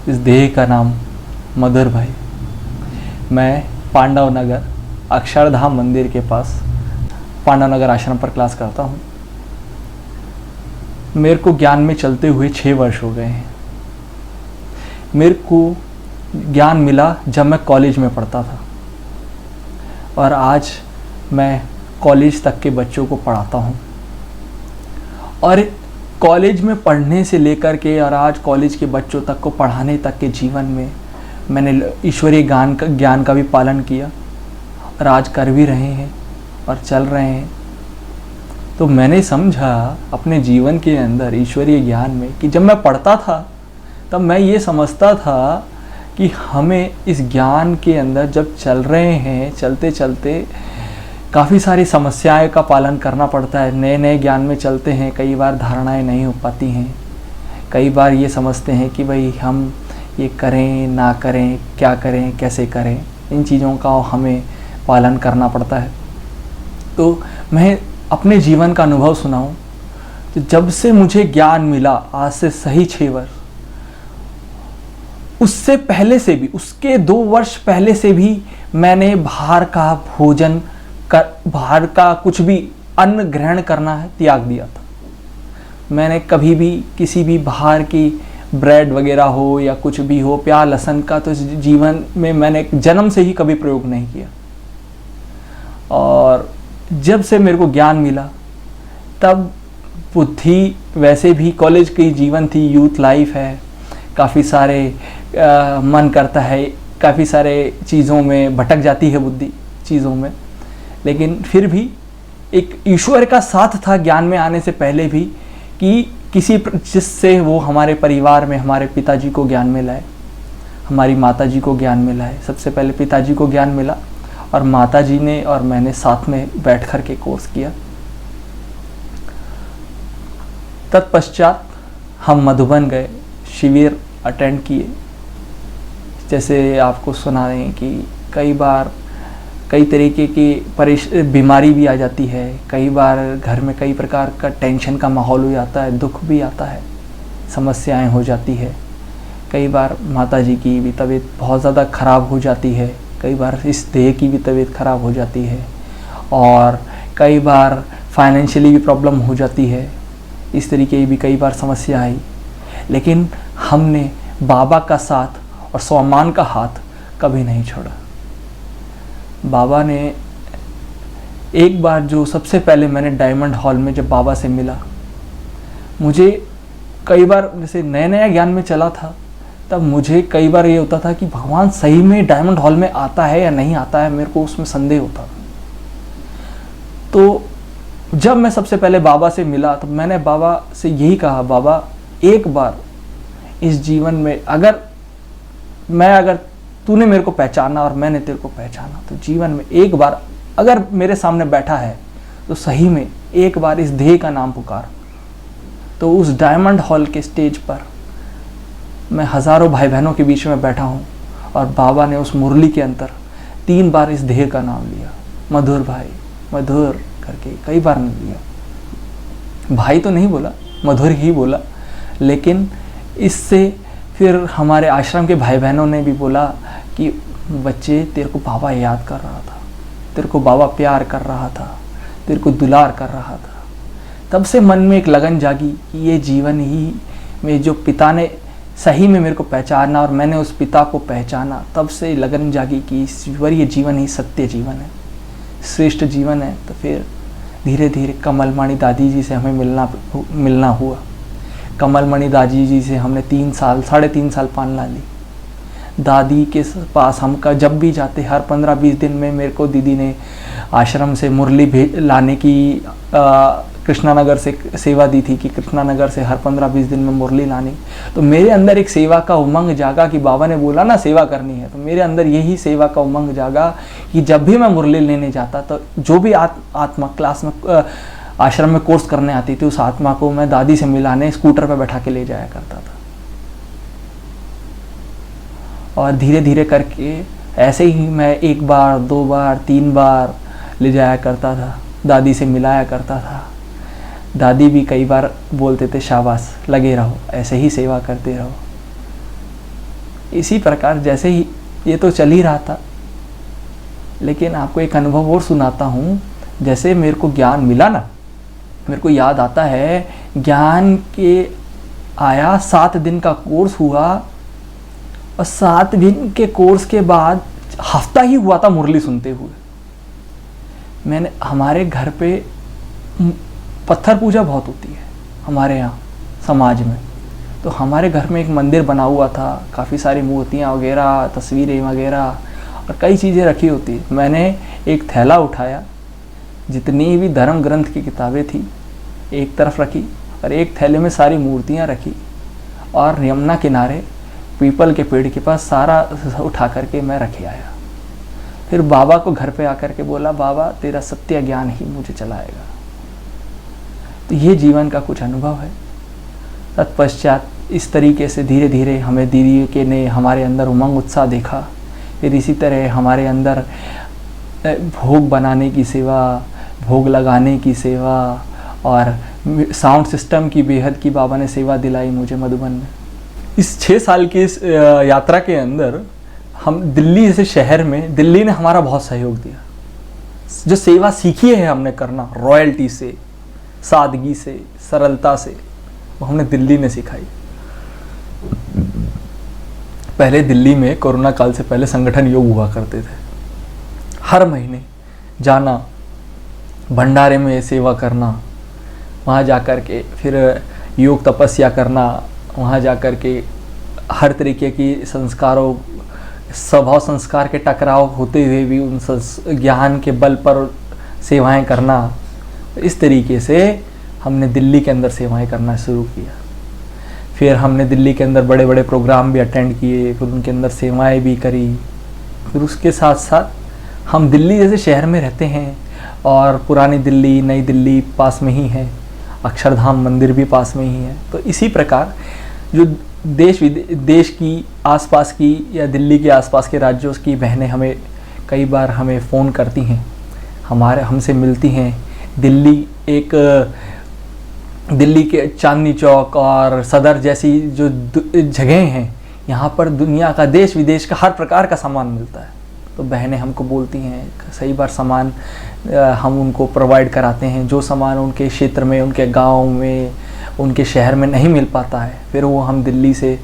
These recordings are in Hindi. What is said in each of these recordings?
इस देह का नाम मधुर भाई। मैं पांडव नगर अक्षरधाम मंदिर के पास पांडव नगर आश्रम पर क्लास करता हूँ। मेरे को ज्ञान में चलते हुए 6 वर्ष हो गए हैं। मेरे को ज्ञान मिला जब मैं कॉलेज में पढ़ता था और आज मैं कॉलेज तक के बच्चों को पढ़ाता हूँ। और कॉलेज में पढ़ने से लेकर के और आज कॉलेज के बच्चों तक को पढ़ाने तक के जीवन में मैंने ईश्वरीय ज्ञान का भी पालन किया और आज कर भी रहे हैं और चल रहे हैं। तो मैंने समझा अपने जीवन के अंदर ईश्वरीय ज्ञान में कि जब मैं पढ़ता था तब मैं ये समझता था कि हमें इस ज्ञान के अंदर जब चल रहे हैं, चलते चलते काफ़ी सारी समस्याएं का पालन करना पड़ता है। नए नए ज्ञान में चलते हैं, कई बार धारणाएं नहीं हो पाती हैं। कई बार ये समझते हैं कि भाई हम ये करें ना करें, क्या करें कैसे करें, इन चीज़ों का हमें पालन करना पड़ता है। तो मैं अपने जीवन का अनुभव सुनाऊं तो जब से मुझे ज्ञान मिला आज से सही 6 वर्ष, उससे पहले से भी, उसके 2 वर्ष पहले से भी मैंने बाहर का भोजन बाहर का कुछ भी अन्न ग्रहण करना है त्याग दिया था। मैंने कभी भी किसी भी बाहर की ब्रेड वगैरह हो या कुछ भी हो, प्याज लहसुन का तो जीवन में मैंने जन्म से ही कभी प्रयोग नहीं किया। और जब से मेरे को ज्ञान मिला तब बुद्धि, वैसे भी कॉलेज की जीवन थी, यूथ लाइफ है, काफ़ी सारे मन करता है, काफ़ी सारे चीज़ों में भटक जाती है बुद्धि चीज़ों में। लेकिन फिर भी एक ईश्वर का साथ था ज्ञान में आने से पहले भी कि जिससे वो हमारे परिवार में हमारे पिताजी को ज्ञान मिला है, हमारी माताजी को ज्ञान मिला है। सबसे पहले पिताजी को ज्ञान मिला और माताजी ने और मैंने साथ में बैठ कर के कोर्स किया। तत्पश्चात हम मधुबन गए, शिविर अटेंड किए। जैसे आपको सुना रहे हैं कि कई बार कई तरीके की बीमारी भी आ जाती है, कई बार घर में कई प्रकार का टेंशन का माहौल हो जाता है, दुख भी आता है, समस्याएं हो जाती है। कई बार माताजी की भी तबीयत बहुत ज़्यादा ख़राब हो जाती है, कई बार इस देह की भी तबीयत ख़राब हो जाती है और कई बार फाइनेंशियली भी प्रॉब्लम हो जाती है। इस तरीके की भी कई बार समस्या आई, लेकिन हमने बाबा का साथ और स्वामान का हाथ कभी नहीं छोड़ा। बाबा ने एक बार, जो सबसे पहले मैंने डायमंड हॉल में जब बाबा से मिला, मुझे कई बार जैसे नया नया ज्ञान में चला था तब मुझे कई बार ये होता था कि भगवान सही में डायमंड हॉल में आता है या नहीं आता है, मेरे को उसमें संदेह होता था। तो जब मैं सबसे पहले बाबा से मिला तो मैंने बाबा से यही कहा, बाबा एक बार इस जीवन में अगर तूने मेरे को पहचाना और मैंने तेरे को पहचाना, तो जीवन में एक बार अगर मेरे सामने बैठा है तो सही में एक बार इस देह का नाम पुकार। तो उस डायमंड हॉल के स्टेज पर मैं हज़ारों भाई बहनों के बीच में बैठा हूँ और बाबा ने उस मुरली के अंदर 3 बार इस देह का नाम लिया, मधुर भाई, मधुर करके कई बार नहीं लिया। भाई तो नहीं बोला, मधुर ही बोला। लेकिन इससे फिर हमारे आश्रम के भाई बहनों ने भी बोला कि बच्चे, तेरे को बाबा याद कर रहा था, तेरे को बाबा प्यार कर रहा था, तेरे को दुलार कर रहा था। तब से मन में एक लगन जागी कि ये जीवन ही में जो पिता ने सही में मेरे को पहचाना और मैंने उस पिता को पहचाना, तब से लगन जागी कि ईश्वरीय जीवन ही सत्य जीवन है, श्रेष्ठ जीवन है। तो फिर धीरे धीरे कमलमणि दादी जी से हमें मिलना हुआ। कमलमणि दादी जी से हमने 3.5 साल पालना ली। दादी के पास हम का जब भी जाते, हर 15-20 दिन में मेरे को दीदी ने आश्रम से मुरली लाने की कृष्णानगर से सेवा दी थी कि कृष्णानगर से हर 15-20 दिन में मुरली लानी। तो मेरे अंदर एक सेवा का उमंग जागा कि बाबा ने बोला ना सेवा करनी है, तो मेरे अंदर यही सेवा का उमंग जागा कि जब भी मैं मुरली लेने जाता तो जो भी आत्मा क्लास में आश्रम में कोर्स करने आती थी, उस आत्मा को मैं दादी से मिलाने स्कूटर पर बैठा के ले जाया करता था। और धीरे धीरे करके ऐसे ही मैं 1 बार 2 बार 3 बार ले जाया करता था, दादी से मिलाया करता था। दादी भी कई बार बोलते थे शाबाश, लगे रहो, ऐसे ही सेवा करते रहो। इसी प्रकार जैसे ही ये तो चल ही रहा था, लेकिन आपको एक अनुभव और सुनाता हूँ। जैसे मेरे को ज्ञान मिला ना, मेरे को याद आता है ज्ञान के आया 7 दिन का कोर्स हुआ, और 7 दिन के कोर्स के बाद हफ्ता ही हुआ था मुरली सुनते हुए। मैंने हमारे घर पे पत्थर पूजा बहुत होती है हमारे यहाँ समाज में, तो हमारे घर में एक मंदिर बना हुआ था, काफ़ी सारी मूर्तियाँ वगैरह, तस्वीरें वगैरह और कई चीज़ें रखी होती। मैंने एक थैला उठाया, जितनी भी धर्म ग्रंथ की किताबें थी एक तरफ रखी, और एक थैले में सारी मूर्तियाँ रखी, और यमुना किनारे पीपल के पेड़ के पास सारा उठा करके मैं रखे आया। फिर बाबा को घर पे आकर के बोला, बाबा तेरा सत्य ज्ञान ही मुझे चलाएगा। तो ये जीवन का कुछ अनुभव है। तत्पश्चात इस तरीके से धीरे धीरे हमें दीदी के ने हमारे अंदर उमंग उत्साह देखा। फिर इसी तरह हमारे अंदर भोग बनाने की सेवा, भोग लगाने की सेवा और साउंड सिस्टम की बेहद की बाबा ने सेवा दिलाई मुझे मधुबन में। इस 6 साल की इस यात्रा के अंदर हम दिल्ली जैसे शहर में, दिल्ली ने हमारा बहुत सहयोग दिया। जो सेवा सीखी है हमने करना रॉयल्टी से, सादगी से, सरलता से, वो हमने दिल्ली ने सिखाई। पहले दिल्ली में कोरोना काल से पहले संगठन योग हुआ करते थे। हर महीने जाना, भंडारे में सेवा करना, वहाँ जाकर के फिर योग तपस्या करना, वहाँ जाकर के हर तरीके की संस्कारों, स्वभाव संस्कार के टकराव होते हुए भी उन ज्ञान के बल पर सेवाएं करना। इस तरीके से हमने दिल्ली के अंदर सेवाएं करना शुरू किया। फिर हमने दिल्ली के अंदर बड़े बड़े प्रोग्राम भी अटेंड किए, फिर उनके अंदर सेवाएं भी करी। फिर उसके साथ साथ हम दिल्ली जैसे शहर में रहते हैं, और पुरानी दिल्ली, नई दिल्ली पास में ही है, अक्षरधाम मंदिर भी पास में ही है। तो इसी प्रकार जो देश की आसपास की या दिल्ली के आसपास के राज्यों की बहनें हमें कई बार हमें फ़ोन करती हैं, हमसे मिलती हैं। दिल्ली के चांदनी चौक और सदर जैसी जो जगह हैं, यहाँ पर दुनिया का, देश विदेश का हर प्रकार का सामान मिलता है। तो बहनें हमको बोलती हैं, सही बार सामान हम उनको प्रोवाइड कराते हैं। जो सामान उनके क्षेत्र में, उनके गांव में, उनके शहर में नहीं मिल पाता है, फिर वो हम दिल्ली से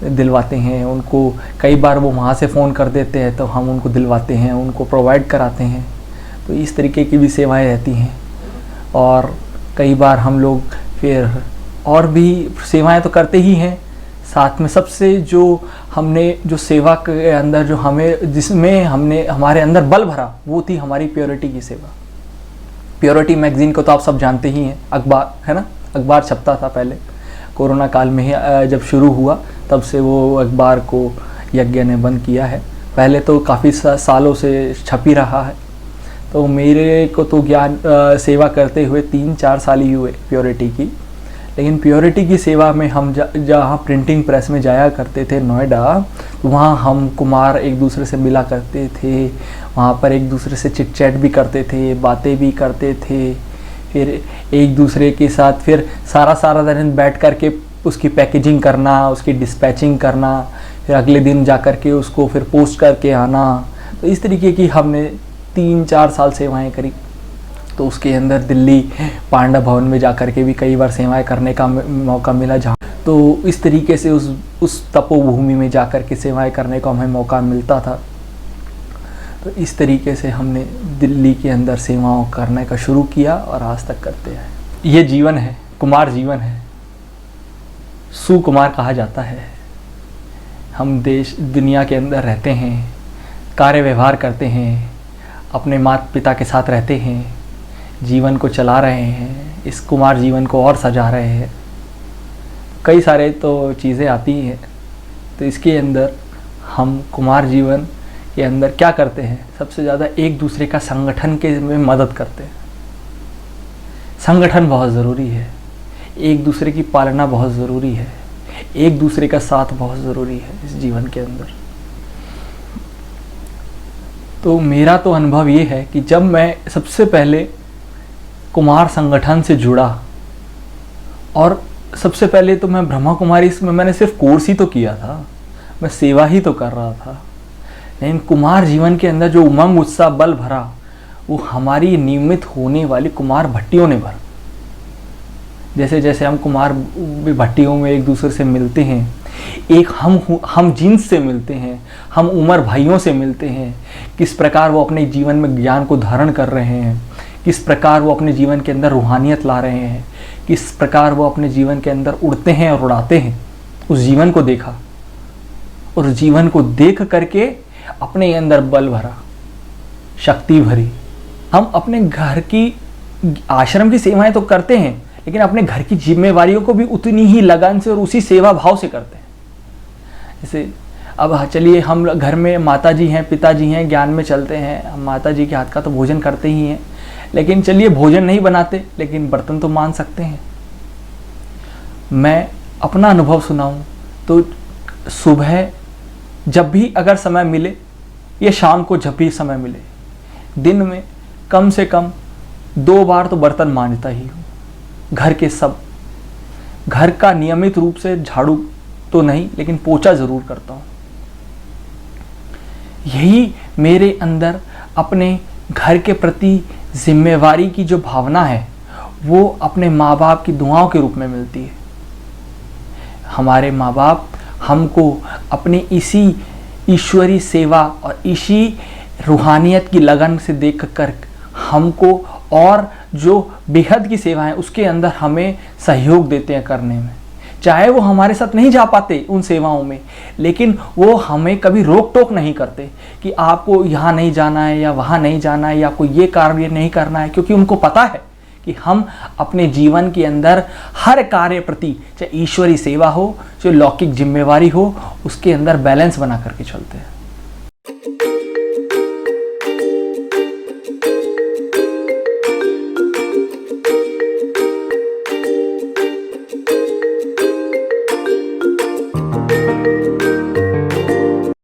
दिलवाते हैं उनको। कई बार वो वहाँ से फ़ोन कर देते हैं तो हम उनको दिलवाते हैं, उनको प्रोवाइड कराते हैं। तो इस तरीके की भी सेवाएं रहती हैं। और कई बार हम लोग फिर और भी सेवाएं तो करते ही हैं। साथ में सबसे जो हमने जो सेवा के अंदर जो जिसमें हमने हमारे अंदर बल भरा, वो थी हमारी प्योरिटी की सेवा। प्योरिटी मैगज़ीन को तो आप सब जानते ही हैं, अखबार है ना, अखबार छपता था पहले। कोरोना काल में ही जब शुरू हुआ तब से वो अखबार को यज्ञ ने बंद किया है। पहले तो काफ़ी सालों से छप ही रहा है। तो मेरे को तो ज्ञान सेवा करते हुए 3-4 साल ही हुए प्योरिटी की। लेकिन प्योरिटी की सेवा में हम जहाँ प्रिंटिंग प्रेस में जाया करते थे नोएडा, वहाँ हम कुमार एक दूसरे से मिला करते थे। वहाँ पर एक दूसरे से चिट चैट भी करते थे, बातें भी करते थे। फिर एक दूसरे के साथ फिर सारा दिन बैठ कर के उसकी पैकेजिंग करना, उसकी डिस्पैचिंग करना, फिर अगले दिन जा कर के उसको फिर पोस्ट करके आना। तो इस तरीके की हमने 3-4 साल सेवाएं करी। तो उसके अंदर दिल्ली पांडव भवन में जाकर के भी कई बार सेवाएं करने का मौका मिला। जहाँ तो इस तरीके से उस तपोभूमि में जाकर के सेवाएं करने का हमें मौका मिलता था। तो इस तरीके से हमने दिल्ली के अंदर सेवाओं करने का शुरू किया और आज तक करते हैं। ये जीवन है, कुमार जीवन है, सुकुमार कहा जाता है। हम दुनिया के अंदर रहते हैं, कार्य व्यवहार करते हैं, अपने माता पिता के साथ रहते हैं, जीवन को चला रहे हैं, इस कुमार जीवन को और सजा रहे हैं। कई सारे तो चीज़ें आती हैं। तो इसके अंदर हम कुमार जीवन के अंदर क्या करते हैं, सबसे ज़्यादा एक दूसरे का संगठन के में मदद करते हैं। संगठन बहुत ज़रूरी है, एक दूसरे की पालना बहुत ज़रूरी है, एक दूसरे का साथ बहुत ज़रूरी है इस जीवन के अंदर। तो मेरा तो अनुभव ये है कि जब मैं सबसे पहले कुमार संगठन से जुड़ा, और सबसे पहले तो मैं ब्रह्मा कुमारी इसमें मैंने सिर्फ कोर्स ही तो किया था, मैं सेवा ही तो कर रहा था। लेकिन कुमार जीवन के अंदर जो उमंग उत्साह बल भरा, वो हमारी नियमित होने वाली कुमार भट्टियों ने भरा। जैसे जैसे हम कुमार भट्टियों में एक दूसरे से मिलते हैं, एक हम जिन्स से मिलते हैं, हम उमर भाइयों से मिलते हैं, किस प्रकार वो अपने जीवन में ज्ञान को धारण कर रहे हैं, किस प्रकार वो अपने जीवन के अंदर रूहानियत ला रहे हैं, किस प्रकार वो अपने जीवन के अंदर उड़ते हैं और उड़ाते हैं, उस जीवन को देखा और उस जीवन को देख करके अपने अंदर बल भरा, शक्ति भरी। हम अपने घर की आश्रम की सेवाएं तो करते हैं, लेकिन अपने घर की जिम्मेवारियों को भी उतनी ही लगन से और उसी सेवा भाव से करते हैं। जैसे अब चलिए, हम घर में माता जी हैं, पिताजी हैं, ज्ञान में चलते हैं, हम माता जी के हाथ का तो भोजन करते ही हैं, लेकिन चलिए भोजन नहीं बनाते, लेकिन बर्तन तो मान सकते हैं। मैं अपना अनुभव सुनाऊं तो सुबह जब भी अगर समय मिले या शाम को जब भी समय मिले, दिन में कम से कम 2 बार तो बर्तन मांजता ही हूँ। घर के सब, घर का नियमित रूप से झाड़ू तो नहीं, लेकिन पोछा ज़रूर करता हूँ। यही मेरे अंदर अपने घर के प्रति जिम्मेवारी की जो भावना है, वो अपने माँ बाप की दुआओं के रूप में मिलती है। हमारे माँ बाप हमको अपनी इसी ईश्वरी सेवा और इसी रूहानियत की लगन से देख कर हमको और जो बेहद की सेवा है उसके अंदर हमें सहयोग देते हैं करने में। चाहे वो हमारे साथ नहीं जा पाते उन सेवाओं में, लेकिन वो हमें कभी रोक टोक नहीं करते कि आपको यहाँ नहीं जाना है या वहाँ नहीं जाना है या आपको ये कार्य नहीं करना है, क्योंकि उनको पता है कि हम अपने जीवन के अंदर हर कार्य प्रति, चाहे ईश्वरी सेवा हो, चाहे लौकिक जिम्मेवारी हो, उसके अंदर बैलेंस बना करके चलते हैं।